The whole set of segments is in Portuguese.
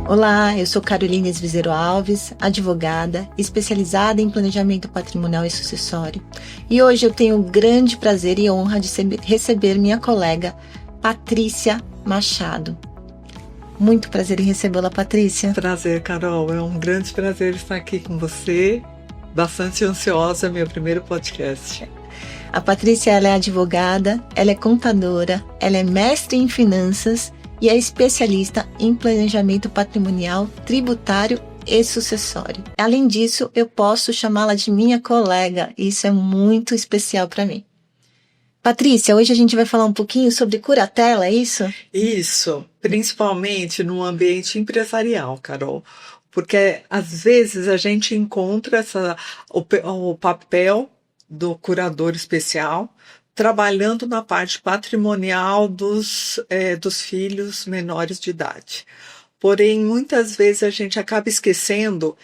Olá, eu sou Caroline Esvizero Alves, advogada, especializada em planejamento patrimonial e sucessório. E hoje eu tenho o grande prazer e honra de receber minha colega, Patrícia Machado. Muito prazer em recebê-la, Patrícia. Prazer, Carol. É um grande prazer estar aqui com você. Bastante ansiosa, meu primeiro podcast. A Patrícia, ela é advogada, ela é contadora, ela é mestre em finanças e é especialista em planejamento patrimonial, tributário e sucessório. Além disso, eu posso chamá-la de minha colega, e isso é muito especial para mim. Patrícia, hoje a gente vai falar um pouquinho sobre curatela, é isso? Isso, principalmente no ambiente empresarial, Carol. Porque às vezes a gente encontra o papel do curador especial trabalhando na parte patrimonial dos filhos menores de idade. Porém, muitas vezes a gente acaba esquecendo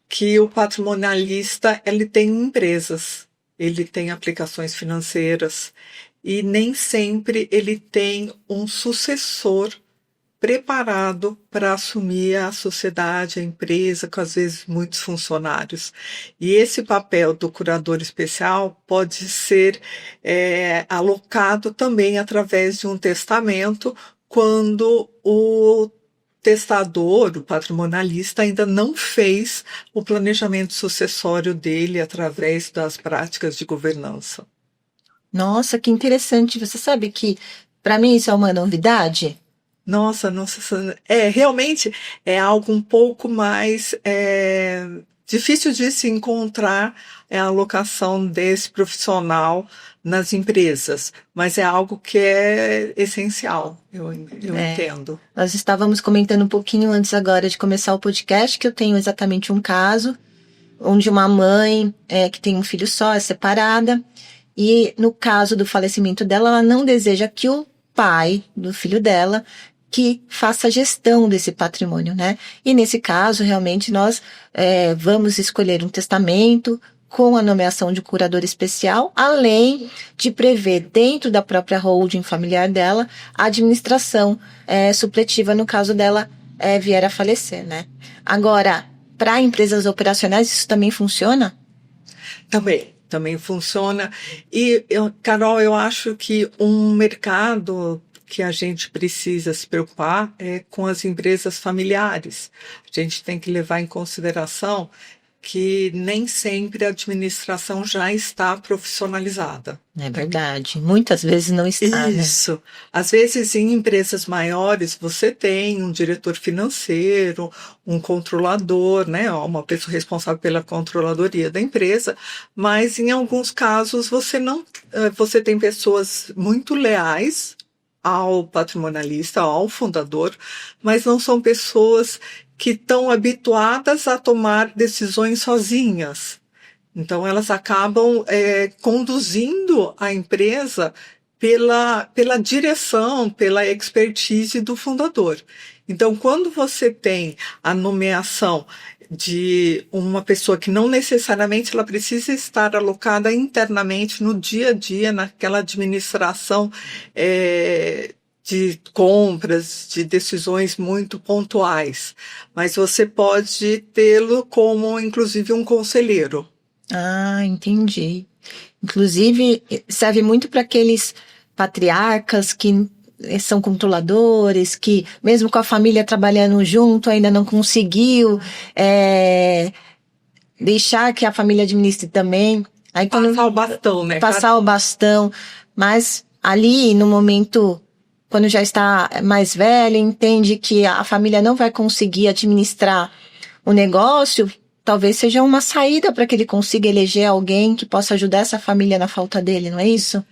que o patrimonialista ele tem empresas, ele tem aplicações financeiras e nem sempre ele tem um sucessor preparado para assumir a sociedade, a empresa, com às vezes muitos funcionários. E esse papel do curador especial pode ser alocado também através de um testamento, quando o testador, o patrimonialista, ainda não fez o planejamento sucessório dele através das práticas de governança. Nossa, que interessante. Você sabe que, para mim, isso é uma novidade? Nossa, realmente é algo um pouco mais difícil de se encontrar a alocação desse profissional nas empresas, mas é algo que é essencial, eu entendo. Nós estávamos comentando um pouquinho antes agora de começar o podcast que eu tenho exatamente um caso onde uma mãe que tem um filho só, é separada, e no caso do falecimento dela, ela não deseja que o pai do filho dela que faça a gestão desse patrimônio, né? E nesse caso, realmente, nós vamos escolher um testamento com a nomeação de curador especial, além de prever dentro da própria holding familiar dela a administração supletiva no caso dela vier a falecer, né? Agora, para empresas operacionais, isso também funciona? Também funciona. E, Carol, eu acho que um mercado que a gente precisa se preocupar é com as empresas familiares. A gente tem que levar em consideração que nem sempre a administração já está profissionalizada. É verdade. Muitas vezes não está, Isso. Né? Às vezes, em empresas maiores, você tem um diretor financeiro, um controlador, né? Uma pessoa responsável pela controladoria da empresa, mas em alguns casos você tem pessoas muito leais ao patrimonialista, ao fundador, mas não são pessoas que estão habituadas a tomar decisões sozinhas. Então, elas acabam conduzindo a empresa pela direção, pela expertise do fundador. Então, quando você tem a nomeação de uma pessoa que não necessariamente ela precisa estar alocada internamente no dia a dia, naquela administração de compras, de decisões muito pontuais, mas você pode tê-lo como, inclusive, um conselheiro. Ah, entendi. Inclusive, serve muito para aqueles patriarcas que são controladores, que mesmo com a família trabalhando junto, ainda não conseguiu deixar que a família administre também. Aí, passar o bastão, né? Passar o bastão. Mas ali, no momento, quando já está mais velho, entende que a família não vai conseguir administrar o negócio, talvez seja uma saída para que ele consiga eleger alguém que possa ajudar essa família na falta dele, não é isso?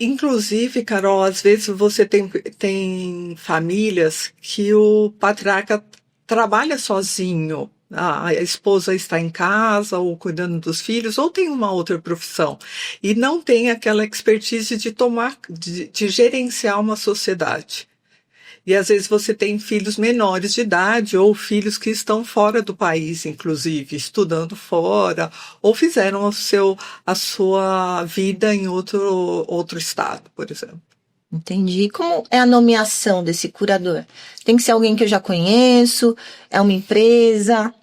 Inclusive, Carol, às vezes você tem famílias que o patriarca trabalha sozinho. A esposa está em casa ou cuidando dos filhos, ou tem uma outra profissão. E não tem aquela expertise de gerenciar uma sociedade. E às vezes você tem filhos menores de idade ou filhos que estão fora do país, inclusive, estudando fora, ou fizeram a sua vida em outro estado, por exemplo. Entendi. Como é a nomeação desse curador? Tem que ser alguém que eu já conheço? É uma empresa?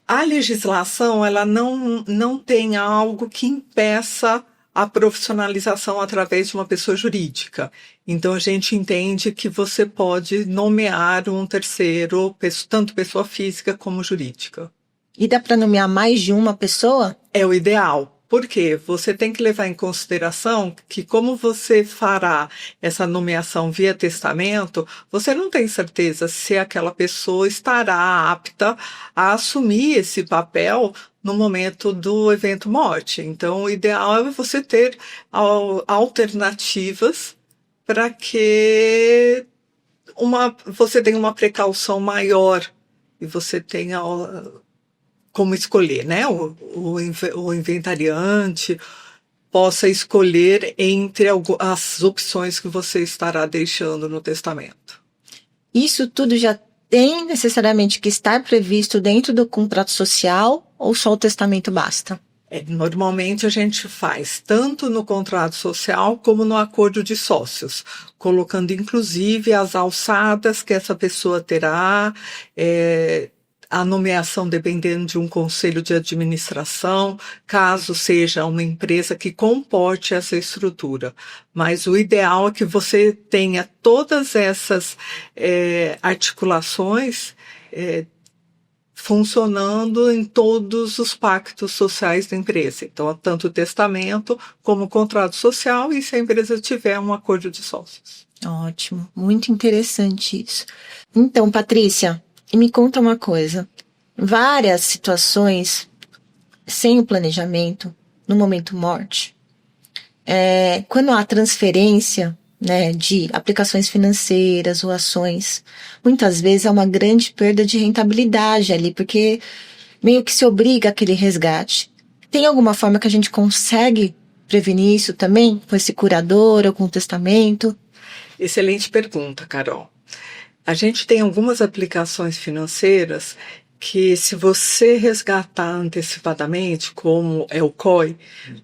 A legislação, ela não tem algo que impeça a profissionalização através de uma pessoa jurídica. Então, a gente entende que você pode nomear um terceiro, tanto pessoa física como jurídica. E dá para nomear mais de uma pessoa? É o ideal. Por quê? Você tem que levar em consideração que, como você fará essa nomeação via testamento, você não tem certeza se aquela pessoa estará apta a assumir esse papel no momento do evento morte. Então, o ideal é você ter alternativas para que você tenha uma precaução maior e você tenha como escolher, né? O inventariante possa escolher entre as opções que você estará deixando no testamento. Isso tudo já tem necessariamente que estar previsto dentro do contrato social ou só o testamento basta? Normalmente a gente faz tanto no contrato social como no acordo de sócios, colocando inclusive as alçadas que essa pessoa terá, a nomeação dependendo de um conselho de administração, caso seja uma empresa que comporte essa estrutura. Mas o ideal é que você tenha todas essas articulações funcionando em todos os pactos sociais da empresa. Então, tanto o testamento como o contrato social e se a empresa tiver um acordo de sócios. Ótimo, muito interessante isso. Então, Patrícia, e me conta uma coisa. Várias situações sem o planejamento, no momento morte, quando há transferência, né, de aplicações financeiras ou ações, muitas vezes há uma grande perda de rentabilidade ali, porque meio que se obriga aquele resgate. Tem alguma forma que a gente consegue prevenir isso também, com esse curador ou com o testamento? Excelente pergunta, Carol. A gente tem algumas aplicações financeiras que, se você resgatar antecipadamente, como é o COI,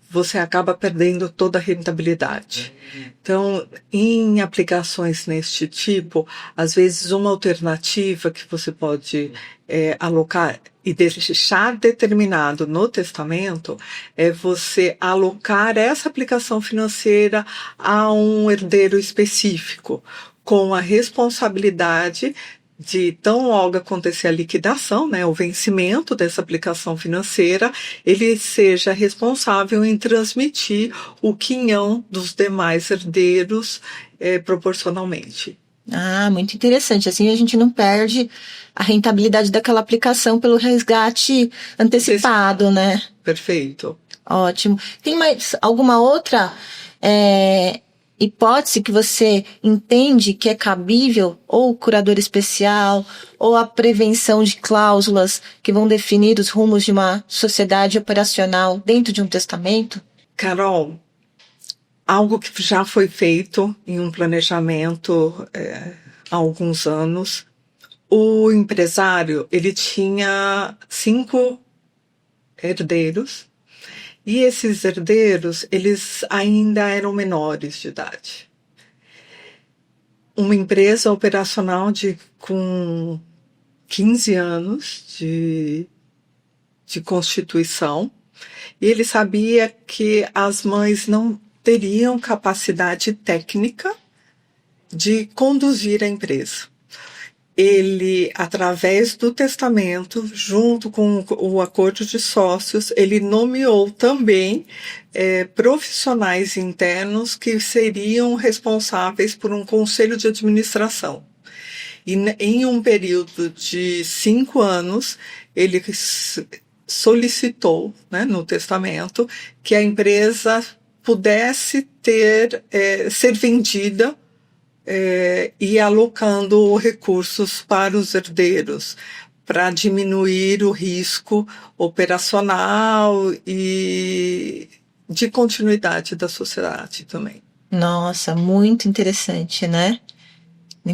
você acaba perdendo toda a rentabilidade. Então, em aplicações neste tipo, às vezes uma alternativa que você pode alocar e deixar determinado no testamento é você alocar essa aplicação financeira a um herdeiro específico, com a responsabilidade de, tão logo acontecer a liquidação, né, o vencimento dessa aplicação financeira, ele seja responsável em transmitir o quinhão dos demais herdeiros proporcionalmente. Ah, muito interessante. Assim a gente não perde a rentabilidade daquela aplicação pelo resgate antecipado, né? Perfeito. Ótimo. Tem mais alguma outra hipótese que você entende que é cabível, ou o curador especial, ou a prevenção de cláusulas que vão definir os rumos de uma sociedade operacional dentro de um testamento? Carol, algo que já foi feito em um planejamento há alguns anos, o empresário ele tinha 5 herdeiros, e esses herdeiros, eles ainda eram menores de idade. Uma empresa operacional com 15 anos de constituição, e ele sabia que as mães não teriam capacidade técnica de conduzir a empresa. Ele, através do testamento, junto com o acordo de sócios, ele nomeou também profissionais internos que seriam responsáveis por um conselho de administração. E em um período de 5 anos, ele solicitou, né, no testamento, que a empresa pudesse ser vendida e alocando recursos para os herdeiros, para diminuir o risco operacional e de continuidade da sociedade também. Nossa, muito interessante, né?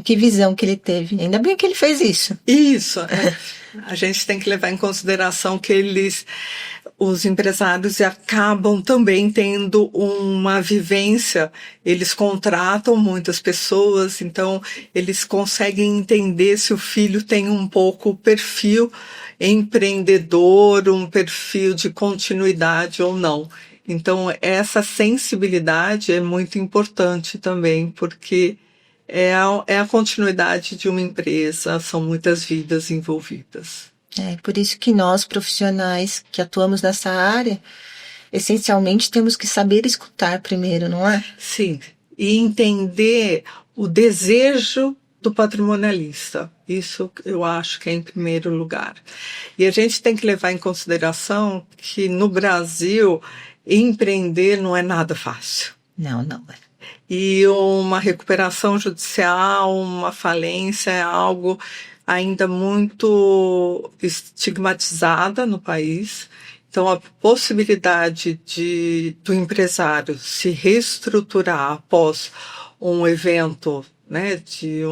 Que visão que ele teve. Ainda bem que ele fez isso. Isso. A gente tem que levar em consideração que os empresários acabam também tendo uma vivência, eles contratam muitas pessoas, então eles conseguem entender se o filho tem um pouco o perfil empreendedor, um perfil de continuidade ou não. Então, essa sensibilidade é muito importante também, porque é a continuidade de uma empresa, são muitas vidas envolvidas. É por isso que nós, profissionais que atuamos nessa área, essencialmente temos que saber escutar primeiro, não é? Sim, e entender o desejo do patrimonialista. Isso eu acho que é em primeiro lugar. E a gente tem que levar em consideração que no Brasil empreender não é nada fácil. Não é. E uma recuperação judicial, uma falência é algo ainda muito estigmatizada no país. Então, a possibilidade do empresário se reestruturar após um evento, né, de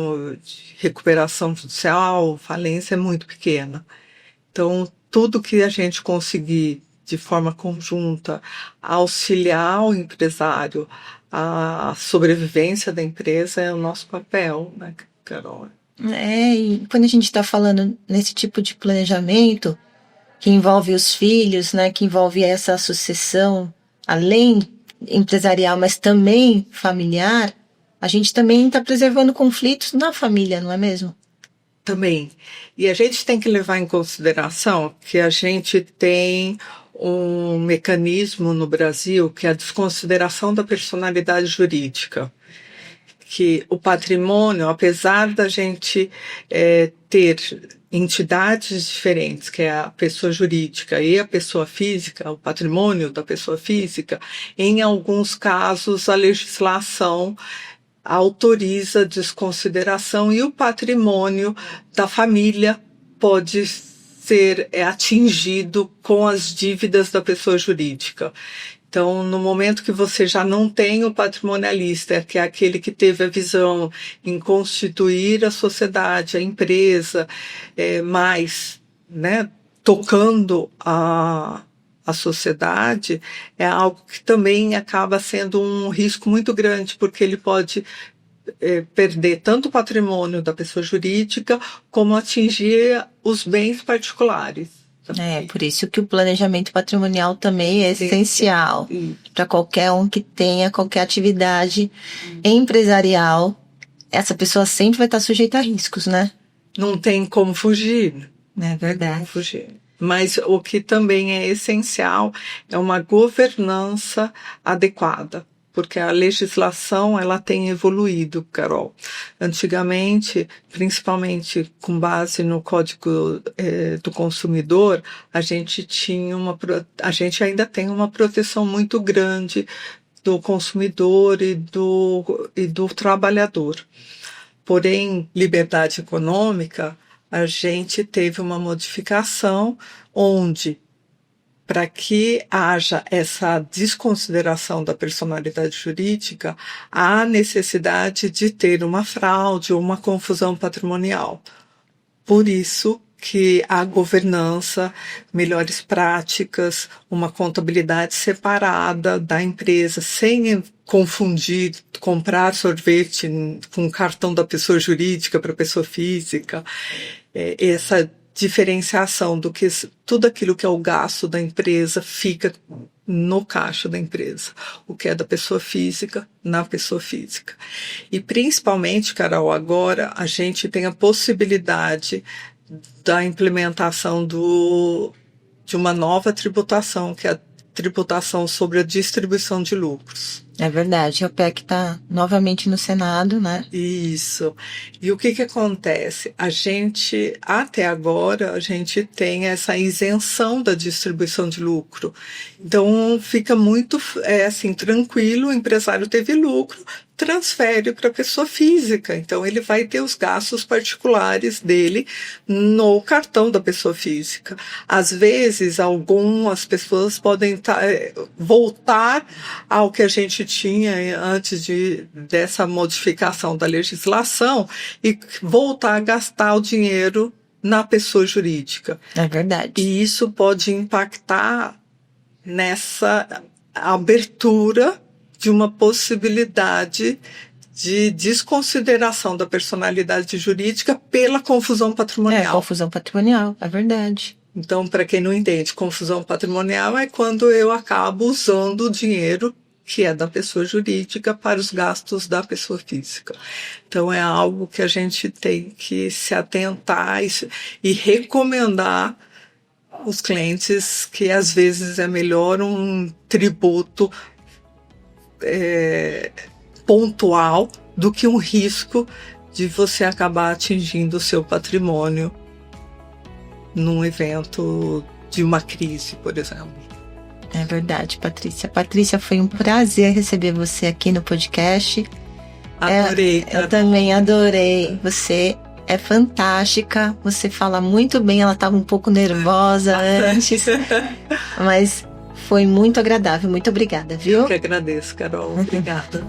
recuperação judicial, falência, é muito pequena. Então, tudo que a gente conseguir de forma conjunta auxiliar o empresário à sobrevivência da empresa é o nosso papel, né, Carol? E quando a gente está falando nesse tipo de planejamento, que envolve os filhos, né, que envolve essa sucessão, além empresarial, mas também familiar, a gente também está preservando conflitos na família, não é mesmo? Também. E a gente tem que levar em consideração que a gente tem um mecanismo no Brasil que é a desconsideração da personalidade jurídica. Que o patrimônio, apesar da gente ter entidades diferentes, que é a pessoa jurídica e a pessoa física, o patrimônio da pessoa física, em alguns casos a legislação autoriza a desconsideração e o patrimônio da família pode ser atingido com as dívidas da pessoa jurídica. Então, no momento que você já não tem o patrimonialista, que é aquele que teve a visão em constituir a sociedade, a empresa, mais, né, tocando a sociedade, é algo que também acaba sendo um risco muito grande, porque ele pode perder tanto o patrimônio da pessoa jurídica, como atingir os bens particulares. Por isso que o planejamento patrimonial também é essencial para qualquer um que tenha qualquer atividade empresarial. Essa pessoa sempre vai estar sujeita a riscos, né? Não tem como fugir. É verdade. Não tem como fugir. Mas o que também é essencial é uma governança adequada, porque a legislação ela tem evoluído, Carol. Antigamente, principalmente com base no Código do Consumidor, a gente ainda tem uma proteção muito grande do consumidor e do trabalhador. Porém, liberdade econômica, a gente teve uma modificação onde, para que haja essa desconsideração da personalidade jurídica, há necessidade de ter uma fraude ou uma confusão patrimonial. Por isso que a governança, melhores práticas, uma contabilidade separada da empresa, sem confundir, comprar sorvete com o cartão da pessoa jurídica para a pessoa física, essa diferenciação do que tudo aquilo que é o gasto da empresa fica no caixa da empresa, o que é da pessoa física na pessoa física. E principalmente, Carol, agora a gente tem a possibilidade da implementação de uma nova tributação, que é a tributação sobre a distribuição de lucros. É verdade, o PEC está novamente no Senado, né? Isso. E o que acontece? Até agora, a gente tem essa isenção da distribuição de lucro. Então, fica muito, tranquilo, o empresário teve lucro, transfere para a pessoa física. Então, ele vai ter os gastos particulares dele no cartão da pessoa física. Às vezes, algumas pessoas podem voltar ao que a gente tinha antes dessa modificação da legislação e voltar a gastar o dinheiro na pessoa jurídica. É verdade. E isso pode impactar nessa abertura de uma possibilidade de desconsideração da personalidade jurídica pela confusão patrimonial. Confusão patrimonial, é verdade. Então, para quem não entende, confusão patrimonial é quando eu acabo usando o dinheiro que é da pessoa jurídica para os gastos da pessoa física. Então, é algo que a gente tem que se atentar e recomendar os clientes que, às vezes, é melhor um tributo pontual do que um risco de você acabar atingindo o seu patrimônio num evento de uma crise, por exemplo. É verdade, Patrícia. Patrícia, foi um prazer receber você aqui no podcast. Adorei. Eu também adorei. Você é fantástica. Você fala muito bem. Ela estava um pouco nervosa antes, mas foi muito agradável. Muito obrigada, viu? Eu que agradeço, Carol. Obrigada.